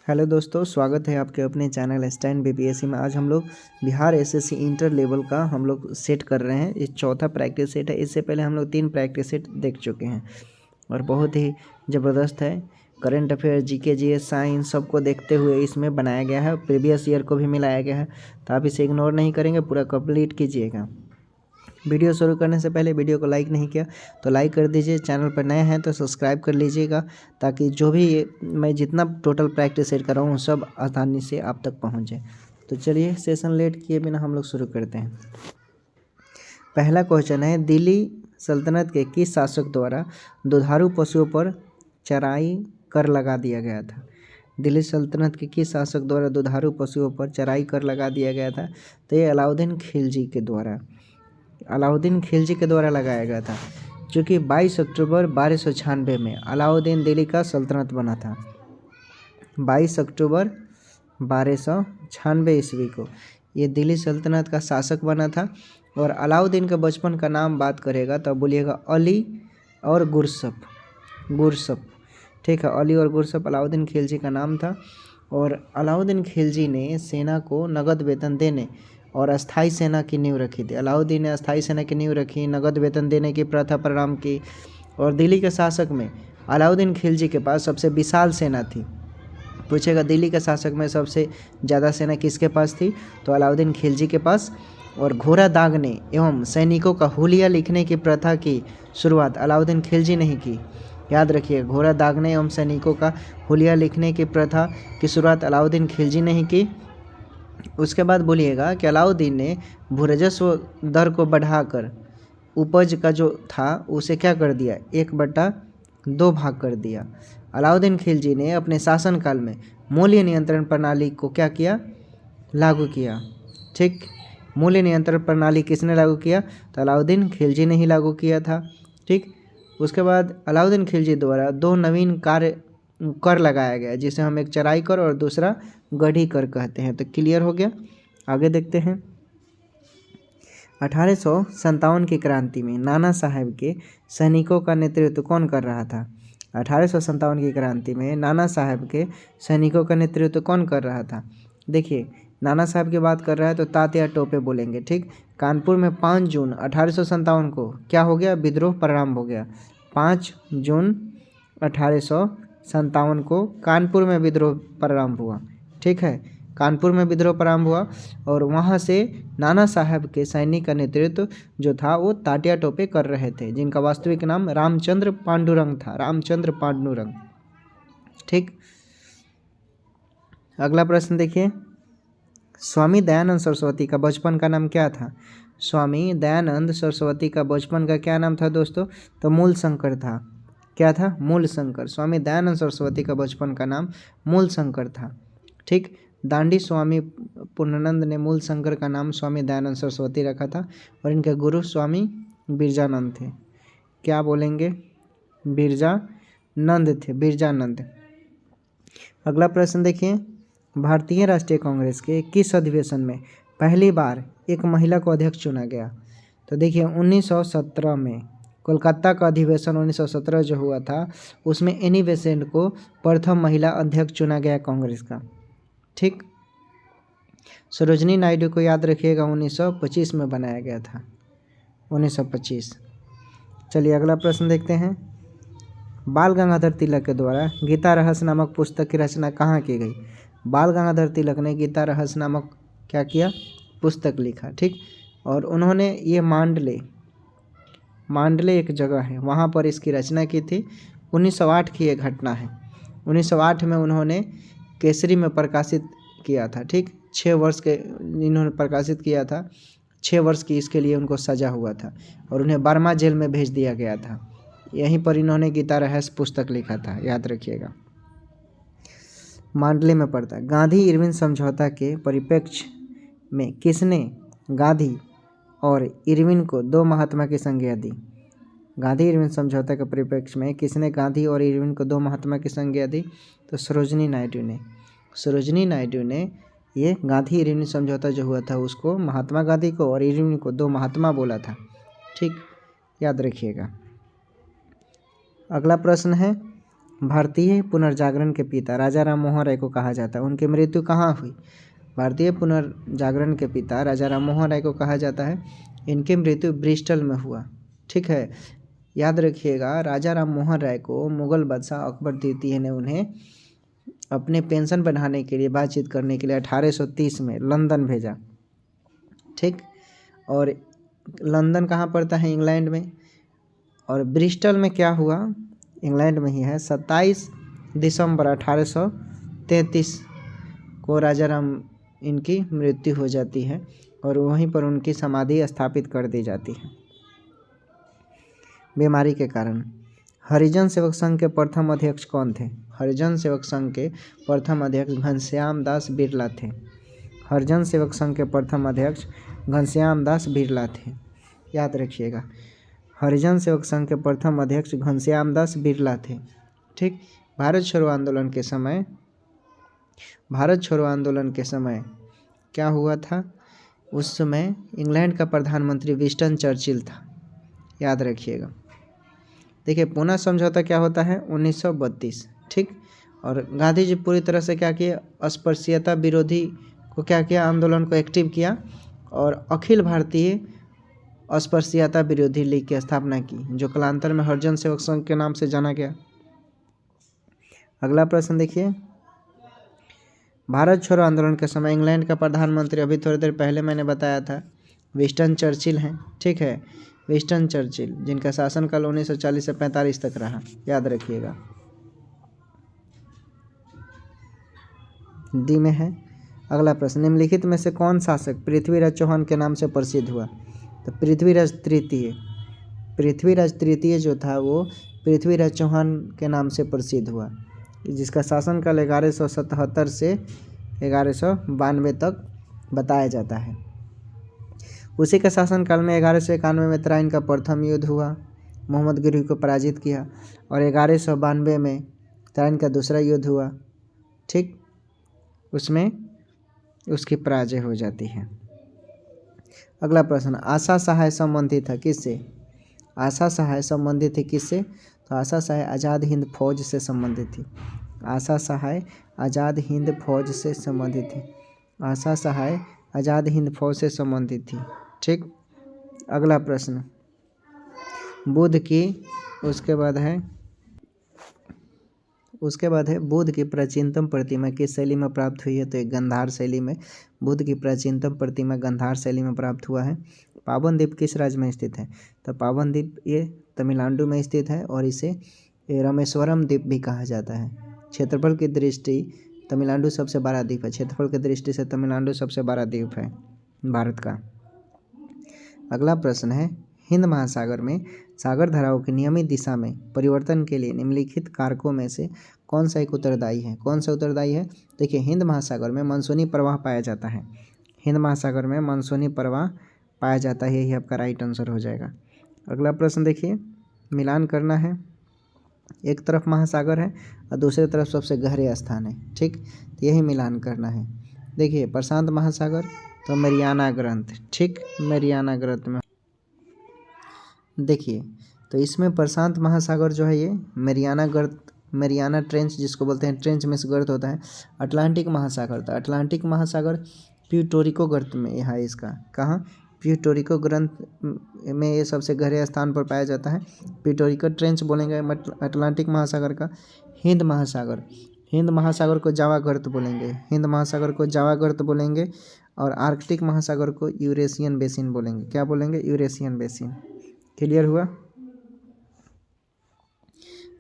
Hello दोस्तों, स्वागत है आपके अपने चैनल स्टैंड बीपीएससी में। आज हम लोग बिहार एसएससी इंटर लेवल का हम लोग सेट कर रहे हैं। ये चौथा प्रैक्टिस सेट है। इससे पहले हम लोग 3 प्रैक्टिस सेट देख चुके हैं और बहुत ही ज़बरदस्त है। Current affair, GK, GS, science सबको देखते हुए इसमें बनाया गया है। प्रीवियस ईयर को भी मिलाया गया है, तो आप इसे इग्नोर नहीं करेंगे, पूरा कंप्लीट कीजिएगा। वीडियो शुरू करने से पहले वीडियो को लाइक नहीं किया तो लाइक कर दीजिए। चैनल पर नए हैं तो सब्सक्राइब कर लीजिएगा, ताकि जो भी मैं जितना टोटल प्रैक्टिस सेट कर रहा हूँ सब आसानी से आप तक पहुँच जाए। तो चलिए सेशन लेट किए बिना हम लोग शुरू करते हैं। पहला क्वेश्चन है, दिल्ली सल्तनत के किस शासक द्वारा दुधारू पशुओं पर चराई कर लगा दिया गया था? दिल्ली सल्तनत के किस शासक द्वारा दुधारू पशुओं पर चराई कर लगा दिया गया था? तो ये अलाउद्दीन खिलजी के द्वारा लगाया गया था, जो कि 22 अक्टूबर 1296 में अलाउद्दीन दिल्ली का सल्तनत बना था। 22 अक्टूबर 1296 ईस्वी को ये दिल्ली सल्तनत का शासक बना था। और अलाउद्दीन के बचपन का नाम बात करेगा तो बोलिएगा अली और गुरसप। ठीक है, अली और गुरसप अलाउद्दीन खिलजी का नाम था। और अलाउद्दीन खिलजी ने सेना को नगद वेतन देने और अस्थाई सेना की नींव रखी थी। अलाउद्दीन ने अस्थाई सेना की नींव रखी, नगद वेतन देने की प्रथा प्रारंभ की। और दिल्ली के शासक में अलाउद्दीन खिलजी के पास सबसे विशाल सेना थी। पूछेगा दिल्ली के शासक में सबसे ज़्यादा सेना किसके पास थी? तो अलाउद्दीन खिलजी के पास। और घोड़ा दागने एवं सैनिकों का हुलिया लिखने की प्रथा की शुरुआत अलाउद्दीन खिलजी नहीं की। याद रखिए, घोड़ा दागने एवं सैनिकों का हुलिया लिखने की प्रथा की शुरुआत अलाउद्दीन खिलजी नहीं की। उसके बाद बोलिएगा कि अलाउद्दीन ने भूराजस्व दर को बढ़ाकर उपज का जो था उसे क्या कर दिया? 1/2 भाग कर दिया। अलाउद्दीन खिलजी ने अपने शासनकाल में मूल्य नियंत्रण प्रणाली को क्या किया? लागू किया। ठीक, मूल्य नियंत्रण प्रणाली किसने लागू किया? तो अलाउद्दीन खिलजी ने ही लागू किया था। ठीक, उसके बाद अलाउद्दीन खिलजी द्वारा 2 नवीन कर लगाया गया, जिसे हम एक चराई कर और दूसरा गढ़ी कर कहते हैं। तो क्लियर हो गया। आगे देखते हैं। 1857 की क्रांति में नाना साहब के सैनिकों का नेतृत्व कौन कर रहा था? 1857 की क्रांति में नाना साहब के सैनिकों का नेतृत्व कौन कर रहा था? देखिए, नाना साहब की बात कर रहा है तो तात्या टोपे बोलेंगे। ठीक, कानपुर में 5 जून 1857 को क्या हो गया? विद्रोह प्रारंभ हो गया। 5 जून 1857 को कानपुर में विद्रोह प्रारंभ हुआ। ठीक है, कानपुर में विद्रोह प्रारंभ हुआ और वहाँ से नाना साहब के सैनिक का नेतृत्व जो था वो तात्या टोपे कर रहे थे, जिनका वास्तविक नाम रामचंद्र पांडुरंग था। रामचंद्र पांडुरंग। ठीक, अगला प्रश्न देखिए। स्वामी दयानंद सरस्वती का बचपन का नाम क्या था? स्वामी दयानंद सरस्वती का बचपन का क्या नाम था दोस्तों? तो मूल शंकर था। क्या था? मूल शंकर। स्वामी दयानंद सरस्वती का बचपन का नाम मूल शंकर था। ठीक, दांडी स्वामी पूर्णानंद ने मूल शंकर का नाम स्वामी दयानंद सरस्वती रखा था और इनके गुरु स्वामी बिरजानंद थे। क्या बोलेंगे? बिरजानंद थे, बिरजानंद। अगला प्रश्न देखिए। भारतीय राष्ट्रीय कांग्रेस के किस अधिवेशन में पहली बार एक महिला को अध्यक्ष चुना गया? तो देखिए, 1917 में कोलकाता का अधिवेशन 1917 जो हुआ था, उसमें एनी बेसेंट को प्रथम महिला अध्यक्ष चुना गया कांग्रेस का। ठीक, सरोजनी नायडू को याद रखिएगा 1925 में बनाया गया था, 1925। चलिए अगला प्रश्न देखते हैं। बाल गंगाधर तिलक के द्वारा गीता रहस्य नामक पुस्तक की रचना कहाँ की गई? बाल गंगाधर तिलक ने गीता रहस्य नामक क्या किया? पुस्तक लिखा। ठीक, और उन्होंने ये मांडले एक जगह है, वहाँ पर इसकी रचना की थी। 1908 की ये घटना है। 1908 में उन्होंने केसरी में प्रकाशित किया था। ठीक, 6 वर्ष के इन्होंने प्रकाशित किया था। 6 वर्ष की इसके लिए उनको सजा हुआ था और उन्हें बर्मा जेल में भेज दिया गया था। यहीं पर इन्होंने गीता रहस्य पुस्तक लिखा था, याद रखिएगा। मांडले में पड़ता है। गांधी इरविन समझौता के परिप्रेक्ष्य में किसने गांधी और इरविन को 2 महात्मा की संज्ञा दी? गांधी इरविन समझौता के परिप्रेक्ष्य में किसने गांधी और इरविन को 2 महात्मा की संज्ञा दी? तो सरोजनी नायडू ने। सरोजनी नायडू ने ये गांधी इरविन समझौता जो हुआ था उसको महात्मा गांधी को और इरविन को 2 महात्मा बोला था। ठीक, याद रखिएगा। अगला प्रश्न है, भारतीय पुनर्जागरण के पिता राजा राम मोहन राय को कहा जाता है। उनकी मृत्यु कहाँ हुई? भारतीय पुनर्जागरण के पिता राजा राम मोहन राय को कहा जाता है, इनकी मृत्यु ब्रिस्टल में हुआ। ठीक है, याद रखिएगा, राजा राम मोहन राय को मुगल बादशाह अकबर द्वितीय ने उन्हें अपने पेंशन बढ़ाने के लिए बातचीत करने के लिए 1830 में लंदन भेजा। ठीक, और लंदन कहाँ पड़ता है? इंग्लैंड में। और ब्रिस्टल में क्या हुआ? इंग्लैंड में ही है। 27 दिसंबर 1833 को राजा राम इनकी मृत्यु हो जाती है और वहीं पर उनकी समाधि स्थापित कर दी जाती है। बीमारी के कारण हरिजन सेवक संघ के प्रथम अध्यक्ष कौन थे? हरिजन सेवक संघ के प्रथम अध्यक्ष घनश्याम दास बिरला थे। हरिजन सेवक संघ के प्रथम अध्यक्ष घनश्याम दास बिरला थे। याद रखिएगा, हरिजन सेवक संघ के प्रथम अध्यक्ष घनश्याम दास बिरला थे। ठीक, भारत छोड़ो आंदोलन के समय क्या हुआ था? उस समय इंग्लैंड का प्रधानमंत्री विंस्टन चर्चिल था। याद रखिएगा। देखिए, पूना समझौता क्या होता है? 1932। ठीक, और गांधी जी पूरी तरह से क्या किए? अस्पृश्यता विरोधी को क्या किया? आंदोलन को एक्टिव किया और अखिल भारतीय अस्पृश्यता विरोधी लीग की स्थापना की, जो कालांतर में हरिजन सेवक संघ के नाम से जाना गया। अगला प्रश्न देखिए, भारत छोड़ो आंदोलन के समय इंग्लैंड का प्रधानमंत्री, अभी थोड़ी देर पहले मैंने बताया था, विंस्टन चर्चिल हैं। ठीक है, विंस्टन चर्चिल, जिनका शासनकाल 1940 से 45 तक रहा। याद रखिएगा। डी में है। अगला प्रश्न, निम्नलिखित में से कौन शासक पृथ्वीराज चौहान के नाम से प्रसिद्ध हुआ? तो पृथ्वीराज तृतीय जो था वो पृथ्वीराज चौहान के नाम से प्रसिद्ध हुआ, जिसका शासनकाल 1177 से 1192 तक बताया जाता है। उसी के शासनकाल में 1191 में तराइन का प्रथम युद्ध हुआ, मोहम्मद घुरी को पराजित किया, और 1192 में तराइन का दूसरा युद्ध हुआ। ठीक, उसमें उसकी पराजय हो जाती है। अगला प्रश्न, आशा सहाय संबंधित है किससे? आशा सहाय संबंधित थी किससे? तो आशा सहाय आज़ाद हिंद फौज से संबंधित थी। आशा सहाय आज़ाद हिंद फौज से संबंधित थी। आशा सहाय आज़ाद हिंद फौज से संबंधित थी। ठीक, अगला प्रश्न, बुद्ध की उसके बाद है बुद्ध की प्राचीनतम प्रतिमा किस शैली में प्राप्त हुई है? तो एक गंधार शैली में बुद्ध की प्राचीनतम प्रतिमा गंधार शैली में प्राप्त हुआ है। पावन द्वीप किस राज्य में स्थित है? तो पावन द्वीप ये तमिलनाडु में स्थित है और इसे रामेश्वरम द्वीप भी कहा जाता है। क्षेत्रफल की दृष्टि तमिलनाडु सबसे बड़ा द्वीप है। क्षेत्रफल की दृष्टि से तमिलनाडु सबसे बड़ा द्वीप है भारत का। अगला प्रश्न है, हिंद महासागर में सागर धाराओं की नियमित दिशा में परिवर्तन के लिए निम्नलिखित कारकों में से कौन सा एक उत्तरदायी है? कौन सा उत्तरदायी है? देखिए, हिंद महासागर में मानसूनी प्रवाह पाया जाता है। हिंद महासागर में मानसूनी प्रवाह पाया जाता है, यही आपका राइट आंसर हो जाएगा। अगला प्रश्न देखिए, मिलान करना है। एक तरफ महासागर है और दूसरी तरफ सबसे गहरे स्थान है। ठीक, तो यही मिलान करना है। देखिए, प्रशांत महासागर तो मैरियाना ग्रंथ। ठीक, मैरियाना ग्रंथ में देखिए, तो इसमें प्रशांत महासागर जो है ये मैरियाना ट्रेंच जिसको बोलते हैं, ट्रेंच में से गर्त होता है। अटलांटिक महासागर था, अटलांटिक महासागर प्यूर्टोरिको गर्त में यहाँ है। इसका कहाँ? प्यूर्टोरिको ग्रंथ में ये सबसे गहरे स्थान पर पाया जाता है। प्यूर्टोरिको ट्रेंच बोलेंगे अटलांटिक महासागर का। हिंद महासागर को जावा गर्त बोलेंगे। हिंद महासागर को जावा गर्त बोलेंगे और आर्कटिक महासागर को यूरेशियन बेसिन बोलेंगे। क्या बोलेंगे? Eurasian basin. क्लियर हुआ?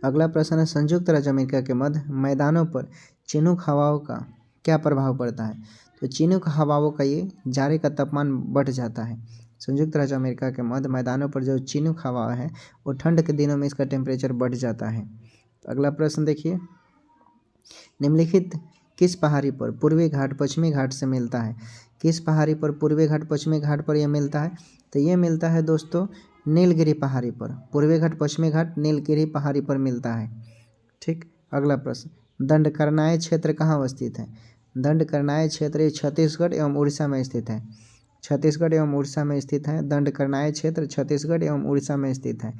अगला प्रश्न है, संयुक्त राज्य अमेरिका के मध्य मैदानों पर चिनूक हवाओं का क्या प्रभाव पड़ता है? तो चिनूक हवाओं का ये जाड़े का तापमान बढ़ जाता है। संयुक्त राज्य अमेरिका के मध्य मैदानों पर जो चिनूक हवा है वो ठंड के दिनों में इसका टेम्परेचर बढ़ जाता है। तो अगला प्रश्न देखिए, निम्नलिखित किस पहाड़ी पर पूर्वी घाट पश्चिमी घाट से मिलता है? किस पहाड़ी पर पूर्वी घाट पश्चिमी घाट पर यह मिलता है? तो ये मिलता है दोस्तों नीलगिरी पहाड़ी पर। पूर्वी घाट पश्चिमी घाट नीलगिरी पहाड़ी पर मिलता है। ठीक, अगला प्रश्न, दंडकारण्य क्षेत्र कहाँ अवस्थित है? दंडकारण्य क्षेत्र छत्तीसगढ़ एवं उड़ीसा में स्थित है। छत्तीसगढ़ एवं उड़ीसा में स्थित है। दंडकारण्य क्षेत्र छत्तीसगढ़ एवं उड़ीसा में स्थित है।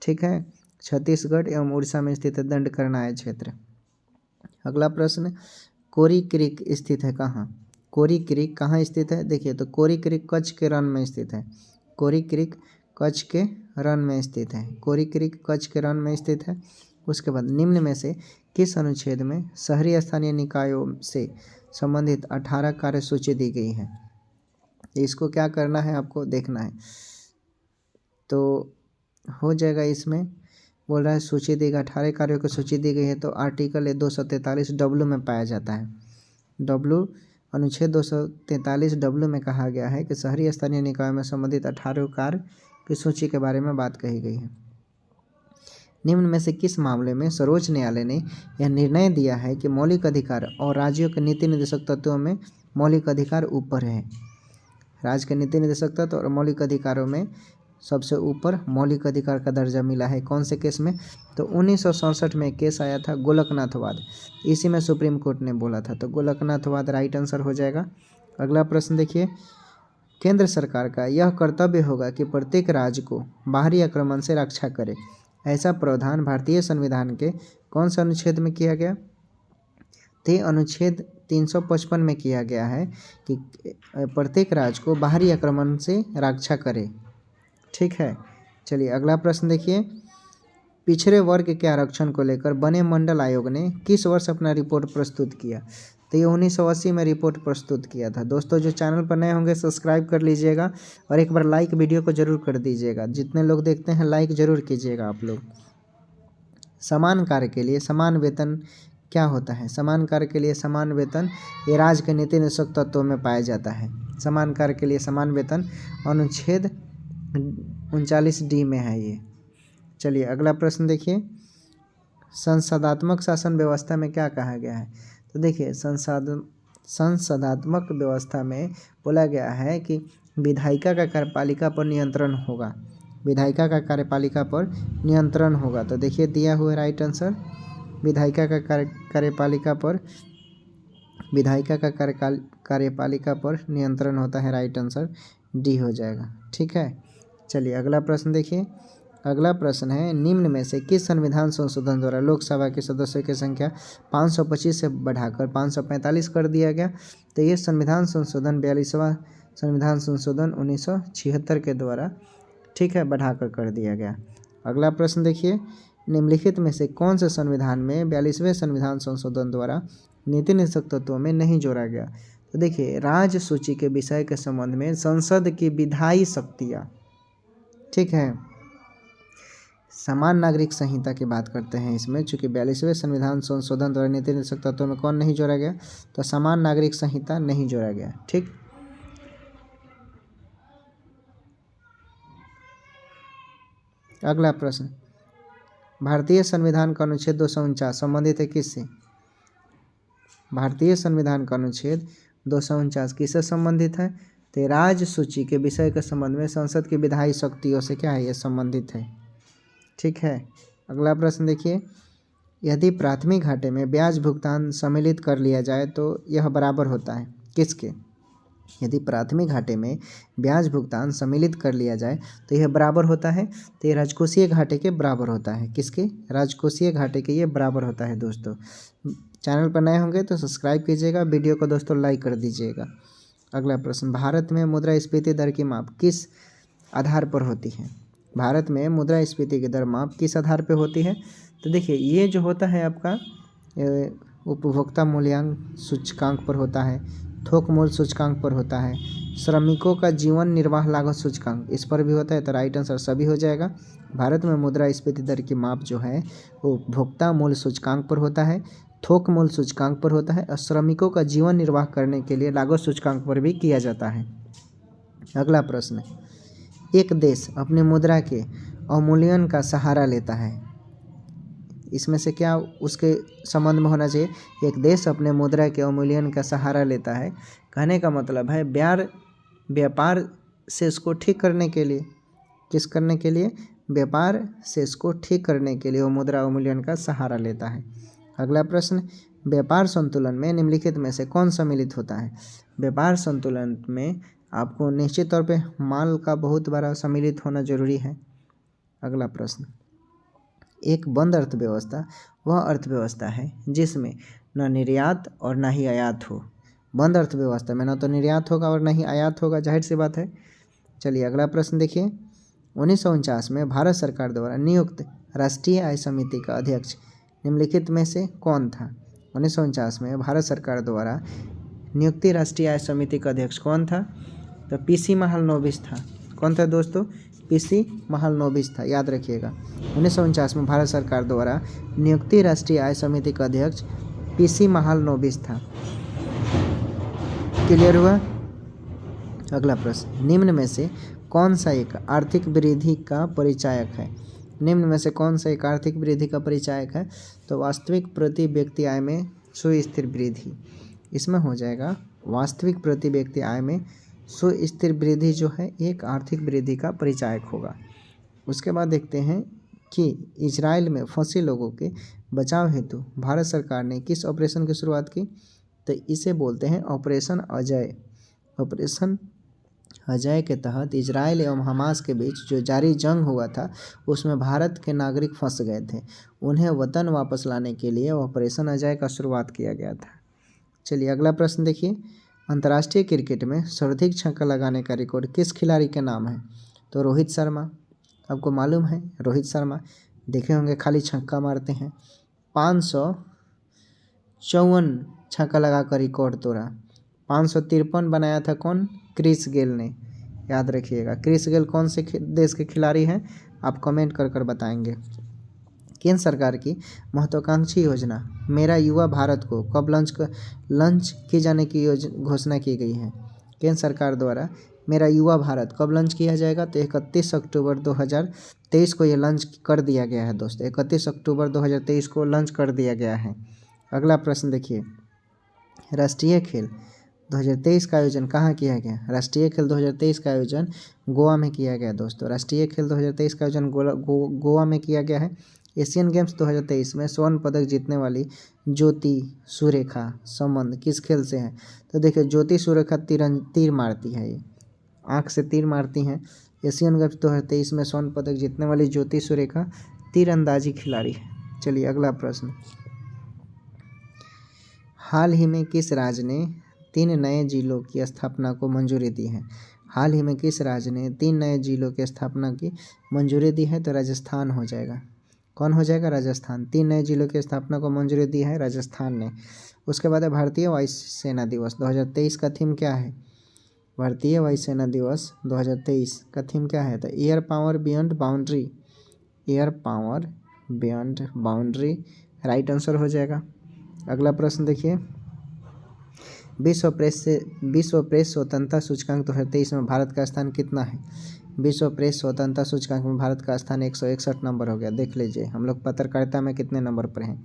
ठीक है, छत्तीसगढ़ एवं उड़ीसा में स्थित है दंडकारण्य क्षेत्र। अगला प्रश्न, कोरी क्रीक स्थित है कहाँ? कोरी क्रीक कहाँ स्थित है? देखिए तो कोरी क्रीक कच्छ के रण में स्थित है। कोरी क्रीक कच्छ के रण में स्थित है। कोरी क्रीक कच्छ के रण में स्थित है। उसके बाद निम्न में से किस अनुच्छेद में शहरी स्थानीय निकायों से संबंधित 18 कार्यसूची दी गई है? इसको क्या करना है, आपको देखना है। तो हो जाएगा, इसमें बोल रहा है सूची दी गई 18 कार्यों की सूची दी गई है, तो आर्टिकल 243 डब्ल्यू में पाया जाता है। डब्ल्यू अनुच्छेद 243 डब्ल्यू में कहा गया है कि शहरी स्थानीय निकायों में संबंधित 18 कार्य की सूची के बारे में बात कही गई है। निम्न में से किस मामले में सर्वोच्च न्यायालय ने यह निर्णय दिया है कि मौलिक अधिकार और राज्यों के नीति निर्देशक तत्वों में मौलिक अधिकार ऊपर है? राज्य के नीति निर्देशक तत्व और मौलिक अधिकारों में सबसे ऊपर मौलिक अधिकार का दर्जा मिला है। कौन से केस में? तो 1967 में केस आया था गोलकनाथवाद, इसी में सुप्रीम कोर्ट ने बोला था, तो गोलकनाथवाद राइट आंसर हो जाएगा। अगला प्रश्न देखिए, केंद्र सरकार का यह कर्तव्य होगा कि प्रत्येक राज्य को बाहरी आक्रमण से रक्षा करे। ऐसा प्रावधान भारतीय संविधान के कौन से अनुच्छेद में किया गया? तो अनुच्छेद 355 में किया गया है कि प्रत्येक राज्य को बाहरी आक्रमण से रक्षा करे। ठीक है, चलिए अगला प्रश्न देखिए, पिछड़े वर्ग के आरक्षण को लेकर बने मंडल आयोग ने किस वर्ष अपना रिपोर्ट प्रस्तुत किया? तो ये 1980 में रिपोर्ट प्रस्तुत किया था। दोस्तों जो चैनल पर नए होंगे सब्सक्राइब कर लीजिएगा और एक बार लाइक वीडियो को जरूर कर दीजिएगा। जितने लोग देखते हैं लाइक जरूर कीजिएगा आप लोग। समान कार्य के लिए समान वेतन क्या होता है? समान कार्य के लिए समान वेतन ये राज्य के नीति निर्देशक तत्वों में पाया जाता है। समान कार्य के लिए समान वेतन अनुच्छेद 39D में है ये। चलिए अगला प्रश्न देखिए, संसदात्मक शासन व्यवस्था में क्या कहा गया है? तो देखिए संसदात्मक व्यवस्था में बोला गया है कि विधायिका का कार्यपालिका पर नियंत्रण होगा। विधायिका का कार्यपालिका पर नियंत्रण होगा। तो देखिए दिया हुआ राइट आंसर, विधायिका का कार्यपालिका पर विधायिका का कार्यपालिका पर नियंत्रण होता है। राइट आंसर डी हो जाएगा। ठीक है, चलिए अगला प्रश्न देखिए। अगला प्रश्न है, निम्न में से किस संविधान संशोधन द्वारा लोकसभा के सदस्यों की संख्या 525 से बढ़ाकर 545 कर दिया गया? तो ये संविधान संशोधन 42वां संविधान संशोधन 1976 के द्वारा, ठीक है, बढ़ाकर कर दिया गया। अगला प्रश्न देखिए, निम्नलिखित में से कौन से संविधान में 42वें संविधान संशोधन द्वारा नीति निर्देशक तत्वों में नहीं जोड़ा गया? तो देखिए राज्य सूची के विषय के संबंध में संसद की विधायी शक्तियाँ, ठीक है, समान नागरिक संहिता की बात करते हैं इसमें, चूँकि 42वें संविधान संशोधन द्वारा नीति निर्देशक तत्वों में कौन नहीं जोड़ा गया? तो समान नागरिक संहिता नहीं जोड़ा गया। ठीक, अगला प्रश्न, भारतीय संविधान का अनुच्छेद 249 संबंधित है किससे? भारतीय संविधान का अनुच्छेद 249 किससे संबंधित है? तो राज्य सूची के विषय के संबंध में संसद की विधायी शक्तियों से क्या है, ये संबंधित है। ठीक है, अगला प्रश्न देखिए, यदि प्राथमिक घाटे में ब्याज भुगतान सम्मिलित कर लिया जाए तो यह बराबर होता है किसके? यदि प्राथमिक घाटे में ब्याज भुगतान सम्मिलित कर लिया जाए तो यह बराबर होता है, तो ये राजकोषीय घाटे के बराबर होता है। किसके? राजकोषीय घाटे के ये बराबर होता है। दोस्तों चैनल पर नए होंगे तो सब्सक्राइब कीजिएगा, वीडियो को दोस्तों लाइक कर दीजिएगा। अगला प्रश्न, भारत में मुद्रास्फीति दर की माप किस आधार पर होती है? भारत में मुद्रास्फीति की दर माप किस आधार पर होती है? तो देखिए ये जो होता है आपका उपभोक्ता मूल्यांक सूचकांक पर होता है, थोक मूल्य सूचकांक पर होता है, श्रमिकों का जीवन निर्वाह लागत सूचकांक इस पर भी होता है। तो राइट आंसर सभी हो जाएगा। भारत में मुद्रास्फीति दर की माप जो है वो उपभोक्ता मूल्य सूचकांक पर होता है, थोक मूल्य सूचकांक पर होता है और श्रमिकों का जीवन निर्वाह करने के लिए लागत सूचकांक पर भी किया जाता है। अगला प्रश्न, एक देश अपनी मुद्रा के अवमूल्यन का सहारा लेता है, इसमें से क्या उसके संबंध में होना चाहिए? एक देश अपने मुद्रा के अवमूल्यन का सहारा लेता है, कहने का मतलब है व्यापार से इसको ठीक करने के लिए, किस करने के लिए? व्यापार से इसको ठीक करने के लिए वो मुद्रा अवमूल्यन का सहारा लेता है। अगला प्रश्न, व्यापार संतुलन में निम्नलिखित में से कौन सम्मिलित होता है? व्यापार संतुलन में आपको निश्चित तौर पे माल का बहुत बड़ा सम्मिलित होना जरूरी है। अगला प्रश्न, एक बंद अर्थव्यवस्था वह अर्थव्यवस्था है जिसमें न निर्यात और न ही आयात हो। बंद अर्थव्यवस्था में न तो निर्यात होगा और न ही आयात होगा, जाहिर सी बात है। चलिए अगला प्रश्न देखिए। 1949 में भारत सरकार द्वारा नियुक्त राष्ट्रीय आय समिति का अध्यक्ष निम्नलिखित में से कौन था? 1949 में भारत सरकार द्वारा नियुक्ति राष्ट्रीय आय समिति का अध्यक्ष कौन था? तो पीसी महालनोबिस था। कौन था दोस्तों? पीसी महालनोबिस था, याद रखिएगा। 1949 में भारत सरकार द्वारा नियुक्ति राष्ट्रीय आय समिति का अध्यक्ष पीसी महालनोबिस था। क्लियर हुआ? अगला प्रश्न, निम्न में से कौन सा एक आर्थिक वृद्धि का परिचायक है? निम्न में से कौन सा एक आर्थिक वृद्धि का परिचायक है? तो वास्तविक प्रति व्यक्ति आय में सुस्थिर वृद्धि, इसमें हो जाएगा वास्तविक प्रति व्यक्ति आय में सुस्थिर वृद्धि जो है एक आर्थिक वृद्धि का परिचायक होगा। उसके बाद देखते हैं कि इजराइल में फंसे लोगों के बचाव हेतु भारत सरकार ने किस ऑपरेशन की शुरुआत की? तो इसे बोलते हैं ऑपरेशन अजय। ऑपरेशन अजय के तहत इजराइल एवं हमास के बीच जो जारी जंग हुआ था उसमें भारत के नागरिक फंस गए थे। उन्हें वतन वापस लाने के लिए ऑपरेशन अजय का शुरुआत किया गया था। चलिए अगला प्रश्न देखिए। अंतर्राष्ट्रीय क्रिकेट में सर्वाधिक छक्का लगाने का रिकॉर्ड किस खिलाड़ी के नाम है? तो रोहित शर्मा। आपको मालूम है रोहित शर्मा देखे होंगे खाली छक्का मारते हैं। 554 छक्का लगाकर रिकॉर्ड तोड़ा। 553 बनाया था कौन? क्रिस गेल ने, याद रखिएगा। क्रिस गेल कौन से देश के खिलाड़ी हैं? आप कमेंट कर कर बताएंगे। केंद्र सरकार की महत्वाकांक्षी योजना मेरा युवा भारत को कब लॉन्च की जाने की घोषणा की गई है? केंद्र सरकार द्वारा मेरा युवा भारत कब लॉन्च किया जाएगा? तो 31 अक्टूबर 2023 को ये लॉन्च कर दिया गया है दोस्तों। 31 अक्टूबर 2023 को लॉन्च कर दिया गया है। अगला प्रश्न देखिए। राष्ट्रीय खेल 2023 का आयोजन कहाँ किया गया? राष्ट्रीय खेल 2023 का आयोजन गोवा में किया गया दोस्तों। राष्ट्रीय खेल 2023 का आयोजन गोवा में किया गया है। एशियन गेम्स 2023 में स्वर्ण पदक जीतने वाली ज्योति सुरेखा संबंध किस खेल से है? तो देखिए ज्योति सुरेखा तीर मारती है, ये आँख से तीर मारती हैं। एशियन गेम्स 2023 में स्वर्ण पदक जीतने वाली ज्योति सुरेखा तीरंदाजी खिलाड़ी है। चलिए अगला प्रश्न। हाल ही में किस राज्य ने 3 नए जिलों की स्थापना को मंजूरी दी है? हाल ही में किस राज्य ने 3 नए जिलों की स्थापना की मंजूरी दी है? तो राजस्थान हो जाएगा। कौन हो जाएगा? राजस्थान। 3 नए जिलों की स्थापना को मंजूरी दी है राजस्थान ने। उसके बाद है भारतीय वायु सेना दिवस 2023 का थीम क्या है? भारतीय वायु सेना दिवस 2023 का थीम क्या है? तो air power beyond boundary. Air power beyond boundary right answer हो जाएगा। अगला प्रश्न देखिए। विश्व प्रेस स्वतंत्रता सूचकांक 2023 में भारत का स्थान कितना है? विश्व प्रेस स्वतंत्रता सूचकांक में भारत का स्थान 161 नंबर हो गया। देख लीजिए हम लोग पत्रकारिता में कितने नंबर पर हैं।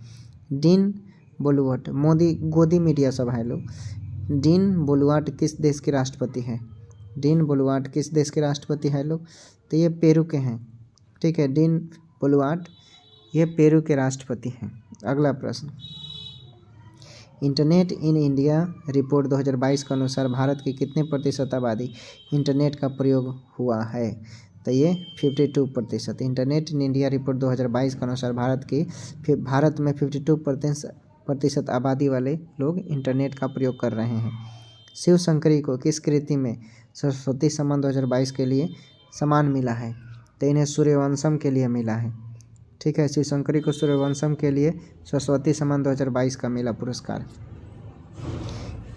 डीन बोलुआर्ट गोदी मीडिया सब है लोग। डीन बोलुआर्ट किस देश के राष्ट्रपति हैं? डीन बोलुआर्ट किस देश के राष्ट्रपति हैं लोग? तो ये पेरू के हैं। ठीक है, डीन बोलुआर्ट ये पेरू के राष्ट्रपति हैं। अगला प्रश्न। इंटरनेट इन इंडिया रिपोर्ट 2022 के अनुसार भारत की कितने प्रतिशत आबादी इंटरनेट का प्रयोग हुआ है? तो ये 52%। इंटरनेट इन इंडिया रिपोर्ट 2022 के अनुसार भारत में 52% आबादी वाले लोग इंटरनेट का प्रयोग कर रहे हैं। शिव शंकरी को किस कृति में सरस्वती सम्मान 2022 के लिए सम्मान मिला है? तो इन्हें सूर्यवंशम के लिए मिला है। ठीक है, शिव शंकरी को सूर्यवंशम के लिए सरस्वती सम्मान 2022 का मिला पुरस्कार।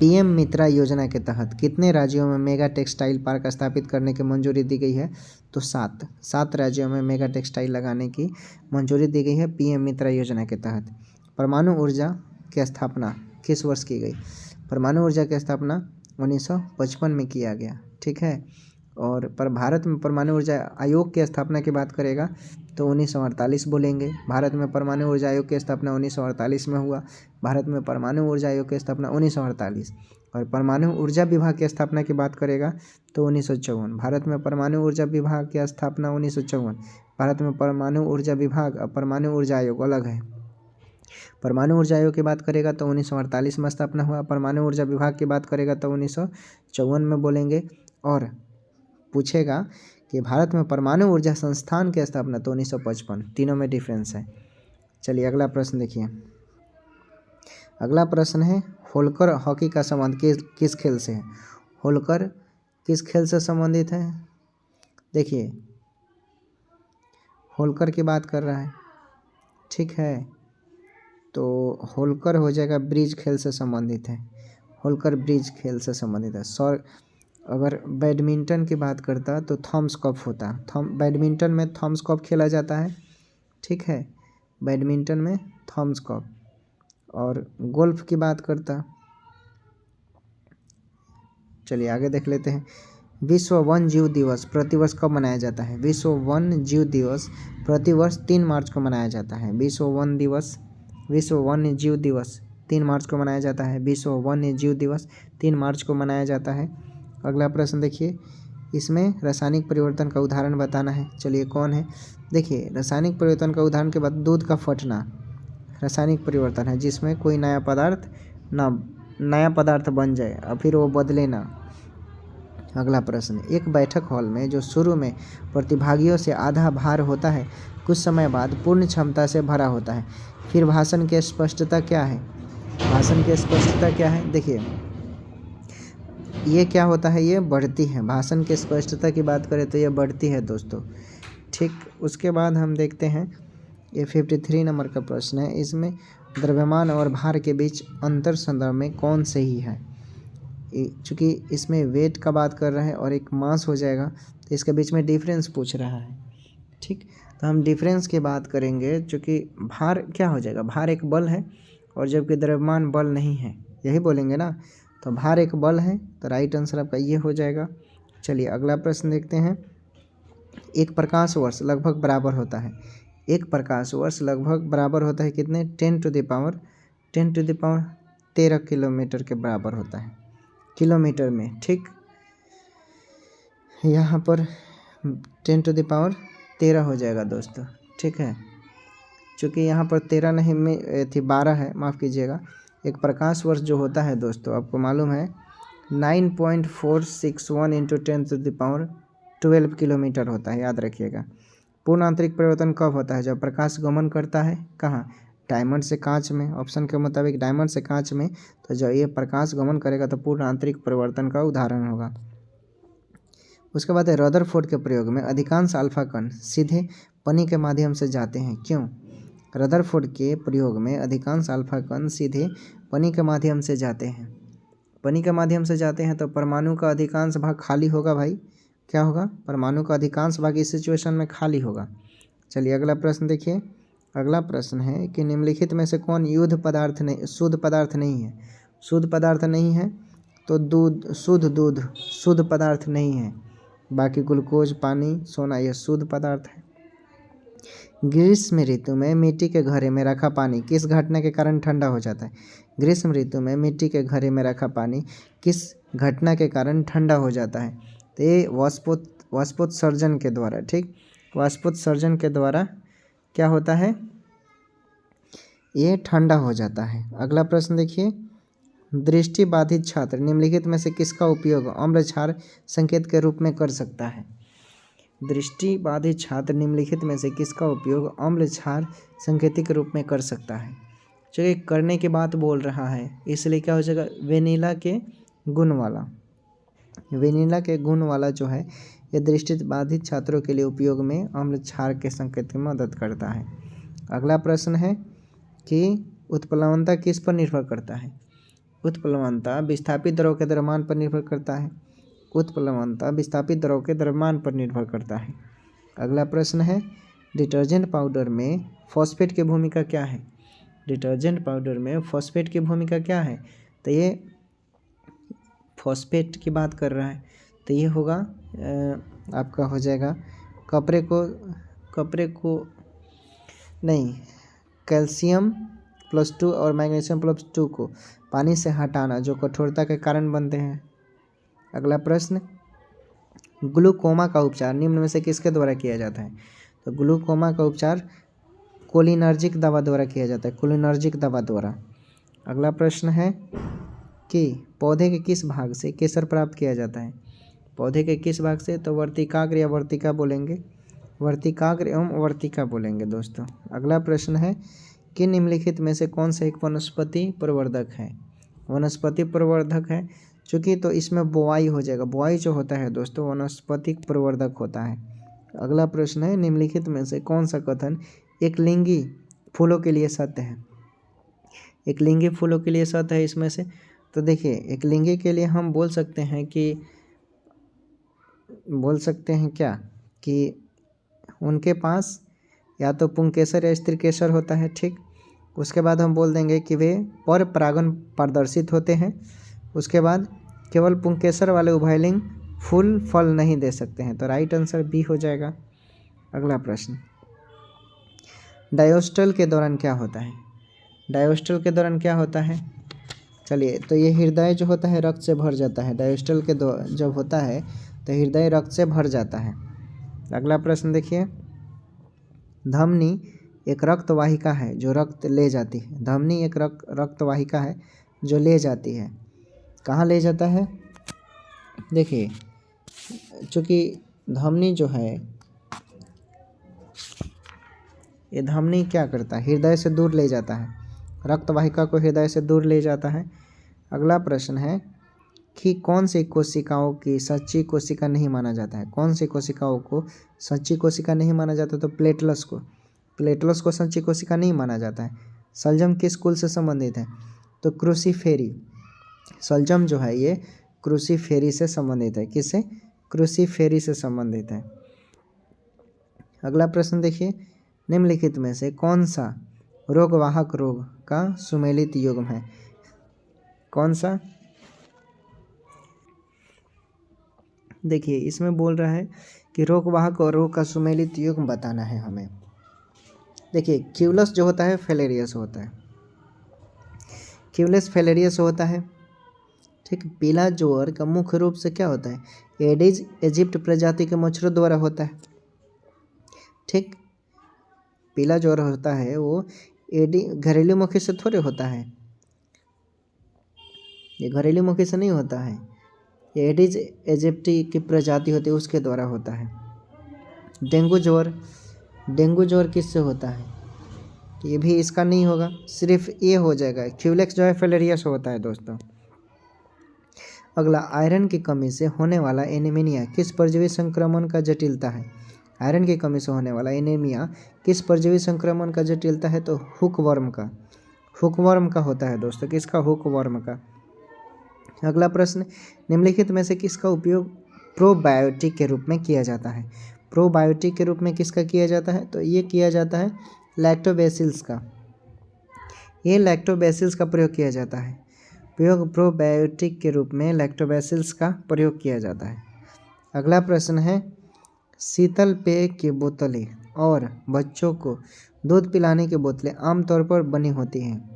पीएम मित्रा योजना के तहत कितने राज्यों में मेगा टेक्सटाइल पार्क स्थापित करने की मंजूरी दी गई है? तो 7 राज्यों में मेगा टेक्सटाइल लगाने की मंजूरी दी गई है पीएम मित्रा योजना के तहत। परमाणु ऊर्जा की स्थापना किस वर्ष की गई? परमाणु ऊर्जा की स्थापना 1955 में किया गया। ठीक है, और पर भारत में परमाणु ऊर्जा आयोग की स्थापना की बात करेगा तो 1948 बोलेंगे। भारत में परमाणु ऊर्जा आयोग की स्थापना 1948 में हुआ। भारत में परमाणु ऊर्जा आयोग की स्थापना 1948। और परमाणु ऊर्जा विभाग की स्थापना की बात करेगा तो 1954। भारत में परमाणु ऊर्जा विभाग की स्थापना 1954। भारत में परमाणु ऊर्जा विभाग और परमाणु ऊर्जा आयोग अलग है। परमाणु ऊर्जा आयोग की बात करेगा तो 1948 में स्थापना हुआ। परमाणु ऊर्जा विभाग की बात करेगा तो 1954 में बोलेंगे। और पूछेगा कि भारत में परमाणु ऊर्जा संस्थान की स्थापना तो 1955। तीनों में डिफरेंस है। चलिए अगला प्रश्न देखिए। अगला प्रश्न है होल्कर हॉकी का संबंध किस खेल से है? होल्कर किस खेल से संबंधित है? देखिए होल्कर की बात कर रहा है, ठीक है, तो होल्कर हो जाएगा ब्रिज खेल से संबंधित है। होल्कर ब्रिज खेल से संबंधित है। अगर बैडमिंटन की बात करता तो थॉम्स कप होता। बैडमिंटन में थॉम्स कप खेला जाता है, ठीक है, बैडमिंटन में थॉम्स कप। और गोल्फ की बात करता, चलिए आगे देख लेते हैं। विश्व वन्य जीव दिवस प्रतिवर्ष कब मनाया जाता है? विश्व वन्य जीव दिवस प्रतिवर्ष 3 मार्च को मनाया जाता है। विश्व वन्य जीव दिवस 3 मार्च को मनाया जाता है। विश्व वन्य जीव दिवस 3 मार्च को मनाया जाता है। अगला प्रश्न देखिए, इसमें रासायनिक परिवर्तन का उदाहरण बताना है। चलिए कौन है? देखिए रासायनिक परिवर्तन का उदाहरण के बाद दूध का फटना रासायनिक परिवर्तन है, जिसमें कोई नया पदार्थ बन जाए और फिर वो बदले ना। अगला प्रश्न, एक बैठक हॉल में जो शुरू में प्रतिभागियों से आधा भार होता है, कुछ समय बाद पूर्ण क्षमता से भरा होता है, फिर भाषण की स्पष्टता क्या है? देखिए ये क्या होता है? ये बढ़ती है। भाषण की स्पष्टता की बात करें तो ये बढ़ती है दोस्तों, ठीक। उसके बाद हम देखते हैं ये 53 नंबर का प्रश्न है। इसमें द्रव्यमान और भार के बीच अंतर संदर्भ में कौन सही है? चूँकि इसमें वेट का बात कर रहा है और एक मास हो जाएगा, तो इसके बीच में डिफरेंस पूछ रहा है, ठीक। तो हम डिफरेंस की बात करेंगे, चूँकि भार क्या हो जाएगा? भार एक बल है और जबकि द्रव्यमान बल नहीं है, यही बोलेंगे ना। तो भार एक बल है, तो राइट आंसर आपका ये हो जाएगा। चलिए अगला प्रश्न देखते हैं। एक प्रकाश वर्ष लगभग बराबर होता है। एक प्रकाश वर्ष लगभग बराबर होता है कितने? 10 टू द पावर 13 किलोमीटर के बराबर होता है, किलोमीटर में, ठीक। यहाँ पर 10 टू द पावर 13 हो जाएगा दोस्तों, ठीक है। चूँकि यहाँ पर 13 नहीं में थी 12 है, माफ़ कीजिएगा। एक प्रकाश वर्ष जो होता है दोस्तों, आपको मालूम है 9.461 into 10 to the power 12 kilometre होता है, याद रखिएगा। पूर्ण आंतरिक परिवर्तन कब होता है? जब प्रकाश गमन करता है कहाँ? डायमंड से कांच में। ऑप्शन के मुताबिक डायमंड से कांच में। तो जब ये प्रकाश गमन करेगा तो पूर्ण आंतरिक परिवर्तन का उदाहरण होगा। उसके बाद है रदरफोर्ड के प्रयोग में अधिकांश अल्फा कण सीधे पनी के माध्यम से जाते हैं, क्यों? रदरफोर्ड के प्रयोग में अधिकांश अल्फा कण सीधे पनी के माध्यम से जाते हैं। पनी के माध्यम से जाते हैं तो परमाणु का अधिकांश भाग खाली होगा भाई। क्या होगा? परमाणु का अधिकांश भाग इस सिचुएशन में खाली होगा। चलिए अगला प्रश्न देखिए। अगला प्रश्न है कि निम्नलिखित में से कौन शुद्ध पदार्थ नहीं है? शुद्ध पदार्थ नहीं है तो दूध शुद्ध पदार्थ नहीं है। बाकी ग्लूकोज, पानी, सोना ये शुद्ध पदार्थ है। ग्रीष्म ऋतु में मिट्टी के घड़े में रखा पानी किस घटना के कारण ठंडा हो जाता है? ग्रीष्म ऋतु में मिट्टी के घड़े में रखा पानी किस घटना के कारण ठंडा हो जाता है? तो ये वाष्पोत्सर्जन के द्वारा, ठीक। वाष्पोत्सर्जन के द्वारा क्या होता है? ये ठंडा हो जाता है। अगला प्रश्न देखिए। दृष्टि बाधित छात्र निम्नलिखित में से किसका उपयोग अम्ल क्षार संकेत के रूप में कर सकता है? दृष्टि बाधित छात्र निम्नलिखित में से किसका उपयोग अम्ल क्षार संकेत के रूप में कर सकता है? चलिए करने की बात बोल रहा है, इसलिए क्या हो जाएगा? वेनिला के गुण वाला जो है ये दृष्टि बाधित छात्रों के लिए उपयोग में अम्ल क्षार के संकेत में मदद करता है। अगला प्रश्न है कि उत्प्लवनता किस पर निर्भर करता है? उत्प्लवनता विस्थापित द्रव के द्रव्यमान पर निर्भर करता है। उत्प्लवनता विस्थापित द्रव के द्रव्यमान पर निर्भर करता है। अगला प्रश्न है डिटर्जेंट पाउडर में फॉस्फेट की भूमिका क्या है? डिटर्जेंट पाउडर में फॉस्फेट की भूमिका क्या है? तो ये फॉस्फेट की बात कर रहा है, तो ये होगा आपका हो जाएगा कैल्शियम +2 और मैग्नीशियम +2 को पानी से हटाना जो कठोरता के कारण बनते हैं। अगला प्रश्न ग्लूकोमा का उपचार निम्न में से किसके द्वारा किया जाता है? तो ग्लूकोमा का उपचार कोलिनर्जिक दवा द्वारा किया जाता है, कोलिनर्जिक दवा द्वारा। अगला प्रश्न है कि पौधे के किस भाग से केसर प्राप्त किया जाता है? पौधे के किस भाग से, तो वर्तिकाग्र या वर्तिका बोलेंगे, वर्तिकाग्र एवं वर्तिका बोलेंगे दोस्तों। अगला प्रश्न है कि निम्नलिखित में से कौन सा एक वनस्पति प्रवर्धक है, वनस्पति प्रवर्धक है चूँकि, तो इसमें बोआई हो जाएगा। बोआई जो होता है दोस्तों वनस्पतिक प्रवर्धक होता है। अगला प्रश्न है निम्नलिखित में से कौन सा कथन एक लिंगी फूलों के लिए सत्य है, एक लिंगी फूलों के लिए सत्य है इसमें से। तो देखिए एक लिंगी के लिए हम बोल सकते हैं क्या कि उनके पास या तो पुंकेसर या स्त्रीकेसर होता है, ठीक। उसके बाद हम बोल देंगे कि वे पर परागण प्रदर्शित होते हैं। उसके बाद केवल पुंकेसर वाले उभयलिंग फूल फल नहीं दे सकते हैं, तो राइट आंसर बी हो जाएगा। अगला प्रश्न, डायोस्टल के दौरान क्या होता है, डायोस्टल के दौरान क्या होता है। चलिए, तो ये हृदय जो होता है रक्त से भर जाता है, डायोस्टल के जब होता है तो हृदय रक्त से भर जाता है। अगला प्रश्न देखिए, धमनी एक रक्तवाहिका है जो रक्त ले जाती है, धमनी एक रक्तवाहिका है जो ले जाती है, कहाँ ले जाता है। देखिए चूँकि धमनी जो है ये धमनी क्या करता है, हृदय से दूर ले जाता है, रक्तवाहिका को हृदय से दूर ले जाता है। अगला प्रश्न है कि कौन सी कोशिकाओं की सच्ची कोशिका नहीं माना जाता है, कौन सी कोशिकाओं को सच्ची कोशिका नहीं माना जाता, तो प्लेटलस को सच्ची कोशिका नहीं माना जाता है। शलजम किस कुल से संबंधित है, तो क्रूसीफेरी, शलजम जो है ये क्रूसीफेरी से संबंधित है, किससे, क्रूसीफेरी से संबंधित है। अगला प्रश्न देखिए, निम्नलिखित में से कौन सा रोगवाहक रोग का सुमेलित युग्म है, कौन सा। देखिए इसमें बोल रहा है कि रोगवाहक और रोग का सुमेलित युग्म बताना है हमें। देखिए क्यूलस जो होता है फिलेरियस होता है, क्यूलस फिलेरियस होता है, ठीक। पीला ज्वर का मुख्य रूप से क्या होता है, एडिज इजिप्ट प्रजाति के मच्छरों द्वारा होता है, ठीक। पीला ज्वर होता है वो घरेलू मक्खी से थोड़े होता है, ये घरेलू मक्खी से नहीं होता है, ये एडिज इजिप्टी की प्रजाति होती है उसके द्वारा होता है। डेंगू ज्वर किससे होता है, ये भी इसका नहीं होगा, सिर्फ ये हो जाएगा, क्यूलेक्स जो है फिलेरियस होता है दोस्तों। अगला, आयरन की कमी से होने वाला एनीमिया किस परजीवी संक्रमण का जटिलता है, आयरन की कमी से होने वाला एनीमिया किस परजीवी संक्रमण का जटिलता है, तो हुकवर्म का होता है दोस्तों, किसका, हुकवर्म का। अगला प्रश्न, निम्नलिखित में से किसका उपयोग प्रोबायोटिक के रूप में किया जाता है, प्रोबायोटिक के रूप में किसका किया जाता है, तो ये किया जाता है लैक्टोबैसिल्स का, ये लैक्टोबैसिल्स का प्रयोग किया जाता है, प्रोबायोटिक के रूप में लैक्टोबैसिल्स का प्रयोग किया जाता है। अगला प्रश्न है, शीतल पेय की बोतलें और बच्चों को दूध पिलाने की बोतलें आमतौर पर बनी होती हैं,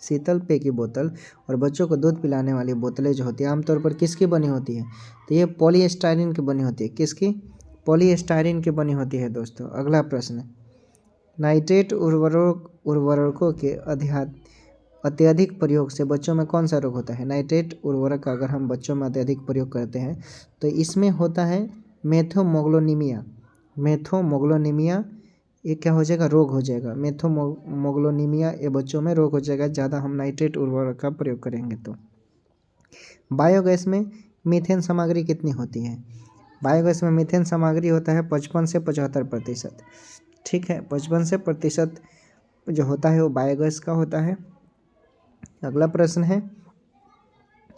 शीतल पेय की बोतल और बच्चों को दूध पिलाने वाली बोतलें जो होती है आमतौर पर किसकी बनी होती है, तो ये पॉलीस्टाइरिन की बनी होती है, किसकी, पॉलीस्टाइरिन की बनी होती है दोस्तों। अगला प्रश्न, नाइट्रेट उर्वरकों के अत्यधिक प्रयोग से बच्चों में कौन सा रोग होता है, नाइट्रेट उर्वरक का अगर हम बच्चों में अत्यधिक प्रयोग करते हैं तो इसमें होता है मेथोमोग्लोनिमिया, ये क्या हो जाएगा, रोग हो जाएगा, मेथोमोग्लोनिमिया, ये बच्चों में रोग हो जाएगा ज़्यादा हम नाइट्रेट उर्वरक का प्रयोग करेंगे तो। बायोगैस में मीथेन सामग्री कितनी होती है, बायोगैस में मीथेन सामग्री होता है 55 से 75%, ठीक है, 55% जो होता है वो बायोगैस का होता है। अगला प्रश्न है,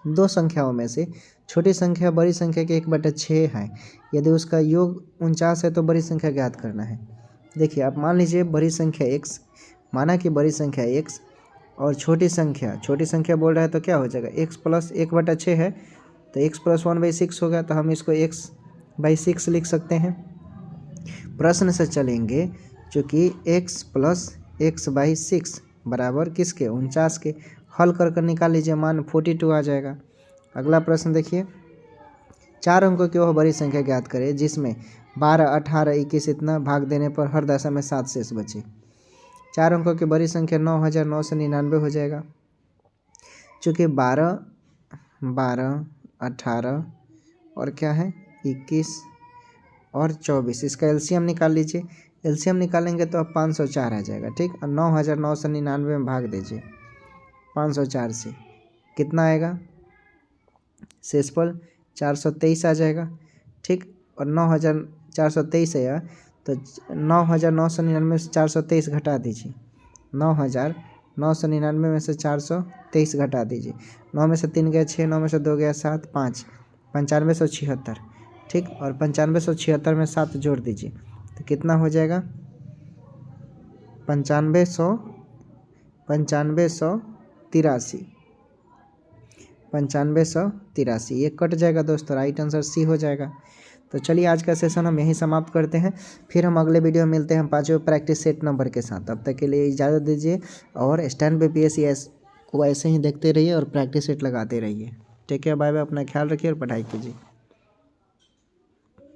दो संख्याओं में से छोटी संख्या बड़ी संख्या के 1/6 है, यदि उसका योग 49 है तो बड़ी संख्या ज्ञात करना है। देखिए आप मान लीजिए बड़ी संख्या x, माना कि बड़ी संख्या x और छोटी संख्या बोल रहा है तो क्या हो जाएगा, x प्लस 1/6 है तो x प्लस 1/6 होगा, तो हम इसको x/6 लिख सकते हैं। प्रश्न से चलेंगे, चूँकि x प्लस 1/6 बराबर किसके, 49 के, हल कर निकाल लीजिए, मान 42 आ जाएगा। अगला प्रश्न देखिए, 4 अंकों की वह बड़ी संख्या ज्ञात करें जिसमें 12, 18, 21 इतना भाग देने पर हर दशा में 7 शेष बचे। 4 अंकों की बड़ी संख्या 9999 हो जाएगा, चूँकि 12, 18 और क्या है 21 और 24, इसका एलसीएम निकाल लीजिए। एलसीएम निकालेंगे तो अब 504 आ जाएगा, ठीक। और 9999 में भाग दीजिए 504 से, कितना आएगा, शेषफल 423 आ जाएगा, ठीक। और 9423 है तो 9999 से 423 घटा दीजिए, 9999 में से 423 घटा दीजिए। 9 में से 3 गया 6, 9 में से 2 गया 7, 5, 9576, ठीक। और 9576 में 7 जोड़ दीजिए तो कितना हो जाएगा, 9583, 9583, ये कट जाएगा दोस्तों, राइट आंसर सी हो जाएगा। तो चलिए आज का सेशन हम यहीं समाप्त करते हैं, फिर हम अगले वीडियो में मिलते हैं 5वें प्रैक्टिस सेट नंबर के साथ। तब तक के लिए इजाज़त दीजिए और स्टैंड पे PSC को ऐसे ही देखते रहिए और प्रैक्टिस सेट लगाते रहिए। टेक केयर, बाय बाय, अपना ख्याल रखिए और पढ़ाई कीजिए।